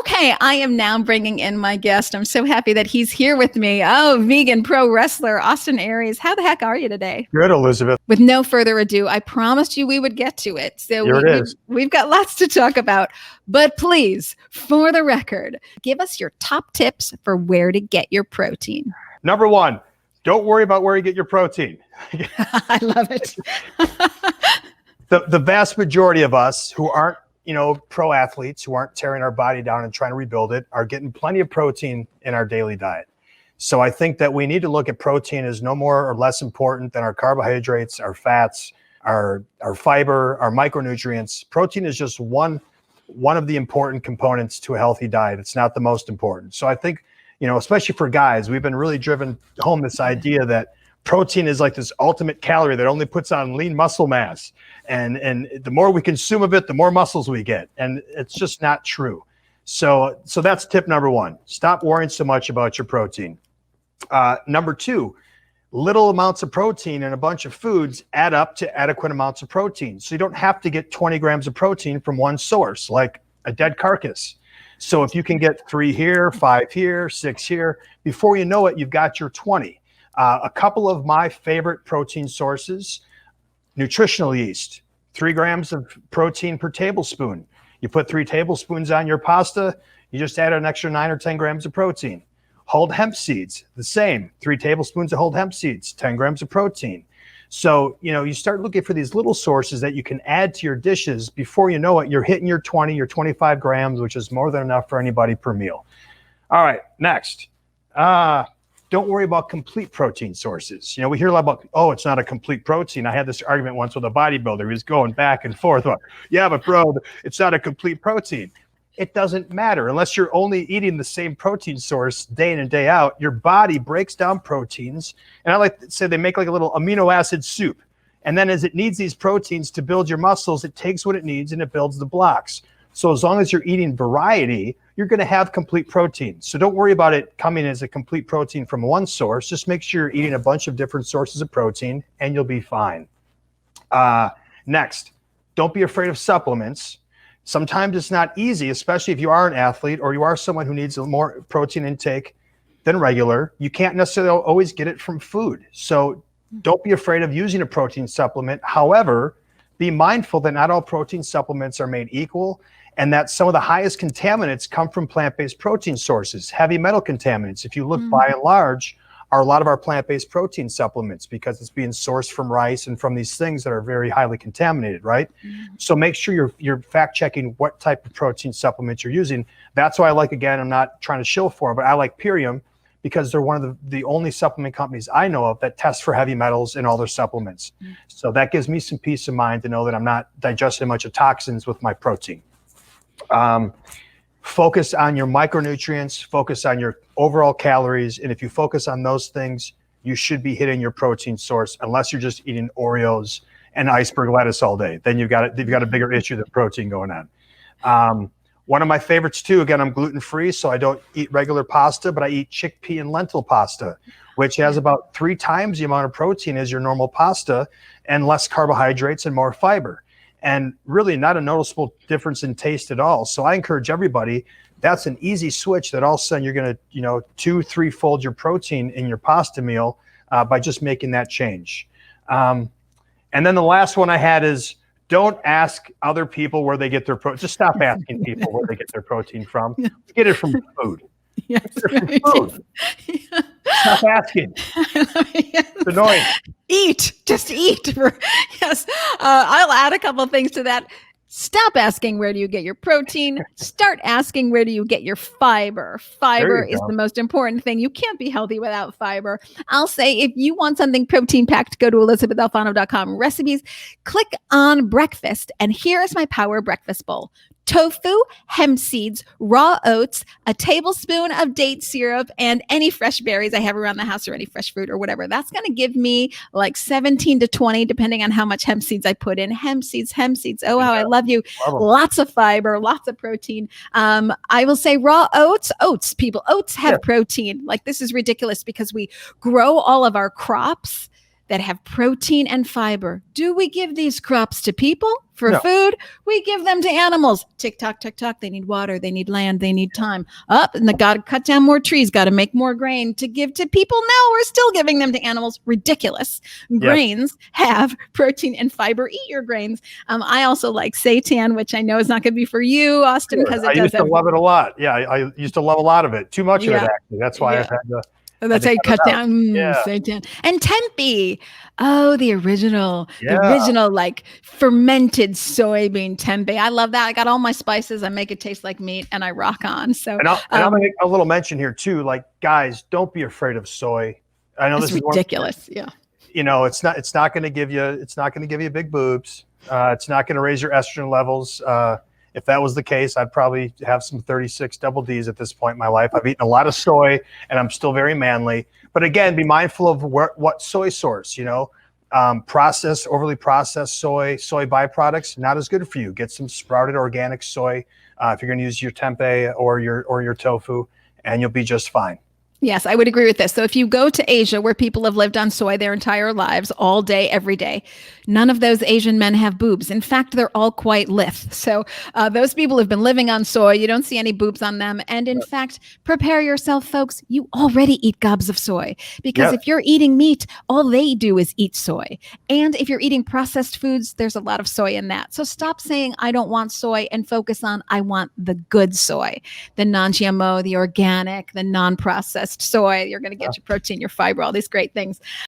Okay, I am now bringing in my guest. I'm so happy that he's here with me. Oh, vegan pro wrestler, Austin Aries. How the heck are you today? Good, Elizabeth. With no further ado, I promised you we would get to it. So Here it is. we've got lots to talk about. But please, for the record, give us your top tips for where to get your protein. Number one, don't worry about where you get your protein. I love it. The vast majority of us who aren't, pro athletes, who aren't tearing our body down and trying to rebuild it, are getting plenty of protein in our daily diet. So I think that we need to look at protein as no more or less important than our carbohydrates, our fats, our fiber, our micronutrients. Protein is just one of the important components to a healthy diet. It's not the most important. So I think, especially for guys, we've been really driven home this idea that protein is like this ultimate calorie that only puts on lean muscle mass. And the more we consume of it, the more muscles we get. And it's just not true. So that's tip number one. Stop worrying so much about your protein. Number two, little amounts of protein in a bunch of foods add up to adequate amounts of protein. So you don't have to get 20 grams of protein from one source, like a dead carcass. So if you can get 3 here, 5 here, 6 here, before you know it, you've got your 20. A couple of my favorite protein sources: nutritional yeast, 3 grams of protein per tablespoon. You put 3 tablespoons on your pasta, you just add an extra 9 or 10 grams of protein. Whole hemp seeds, the same, 3 tablespoons of whole hemp seeds, 10 grams of protein. So, you start looking for these little sources that you can add to your dishes. Before you know it, you're hitting your 20, your 25 grams, which is more than enough for anybody per meal. All right, next. Don't worry about complete protein sources. We hear a lot about, oh, it's not a complete protein. I had this argument once with a bodybuilder. He was going back and forth. Yeah, but bro, it's not a complete protein. It doesn't matter unless you're only eating the same protein source day in and day out. Your body breaks down proteins. And I like to say they make like a little amino acid soup. And then as it needs these proteins to build your muscles, it takes what it needs and it builds the blocks. So as long as you're eating variety, you're going to have complete protein. So don't worry about it coming as a complete protein from one source. Just make sure you're eating a bunch of different sources of protein and you'll be fine. Next, don't be afraid of supplements. Sometimes it's not easy, especially if you are an athlete or you are someone who needs more protein intake than regular. You can't necessarily always get it from food. So don't be afraid of using a protein supplement. However, be mindful that not all protein supplements are made equal, and that some of the highest contaminants come from plant-based protein sources. Heavy metal contaminants, if you look by and large, are a lot of our plant-based protein supplements because it's being sourced from rice and from these things that are very highly contaminated, right? So make sure you're fact checking what type of protein supplements you're using. That's why I like, again, I'm not trying to shill for them, but I like Purium because they're one of the only supplement companies I know of that test for heavy metals in all their supplements. So that gives me some peace of mind to know that I'm not digesting a bunch of toxins with my protein. Focus on your micronutrients, focus on your overall calories. And if you focus on those things, you should be hitting your protein source, unless you're just eating Oreos and iceberg lettuce all day. Then you've got a bigger issue than protein going on. One of my favorites too, again, I'm gluten-free, so I don't eat regular pasta, but I eat chickpea and lentil pasta, which has about 3 times the amount of protein as your normal pasta and less carbohydrates and more fiber. And really not a noticeable difference in taste at all. So I encourage everybody, that's an easy switch that all of a sudden you're going to, 2-3-fold your protein in your pasta meal by just making that change. And then the last one I had is, don't ask other people where they get their protein. Just stop asking people where they get their protein from. Get it from food. Yes, Get it from food. Yeah. Stop asking. It's annoying. Eat. Just eat. Yes. I'll add a couple of things to that. Stop asking where do you get your protein. Start asking where do you get your fiber. Fiber is the most important thing. You can't be healthy without fiber. I'll say if you want something protein packed, go to ElysabethAlfano.com recipes, click on breakfast, and here is my power breakfast bowl. Tofu, hemp seeds, raw oats, a tablespoon of date syrup, and any fresh berries I have around the house or any fresh fruit or whatever. That's going to give me like 17 to 20, depending on how much hemp seeds I put in. Hemp seeds. Oh, how I love you. Lots of fiber, lots of protein. I will say raw oats. Oats have protein. Like, this is ridiculous because we grow all of our crops that have protein and fiber. Do we give these crops to people for food? We give them to animals. Tick tock, tick tock. They need water. They need land. They need time. And they got to cut down more trees. Got to make more grain to give to people. No, we're still giving them to animals. Ridiculous. Grains have protein and fiber. Eat your grains. I also like seitan, which I know is not going to be for you, Austin, because I used to love it a lot. Yeah, I used to love a lot of it. Too much of it, actually. That's why I've had to. That's how you cut down seitan. And tempeh. Oh, the original like fermented soybean tempeh. I love that. I got all my spices. I make it taste like meat, and I rock on. So, and I'll make a little mention here too. Like, guys, don't be afraid of soy. I know this is ridiculous. It's not going to give you big boobs. It's not going to raise your estrogen levels. If that was the case, I'd probably have some 36 double Ds at this point in my life. I've eaten a lot of soy, and I'm still very manly. But again, be mindful of what soy source. Overly processed soy byproducts, not as good for you. Get some sprouted organic soy if you're going to use your tempeh or your tofu, and you'll be just fine. Yes, I would agree with this. So if you go to Asia, where people have lived on soy their entire lives, all day, every day, none of those Asian men have boobs. In fact, they're all quite lithe. So those people have been living on soy. You don't see any boobs on them. And in fact, prepare yourself, folks. You already eat gobs of soy, because if you're eating meat, all they do is eat soy. And if you're eating processed foods, there's a lot of soy in that. So stop saying, I don't want soy, and focus on, I want the good soy, the non-GMO, the organic, the non-processed soy. You're going to get your protein, your fiber, all these great things.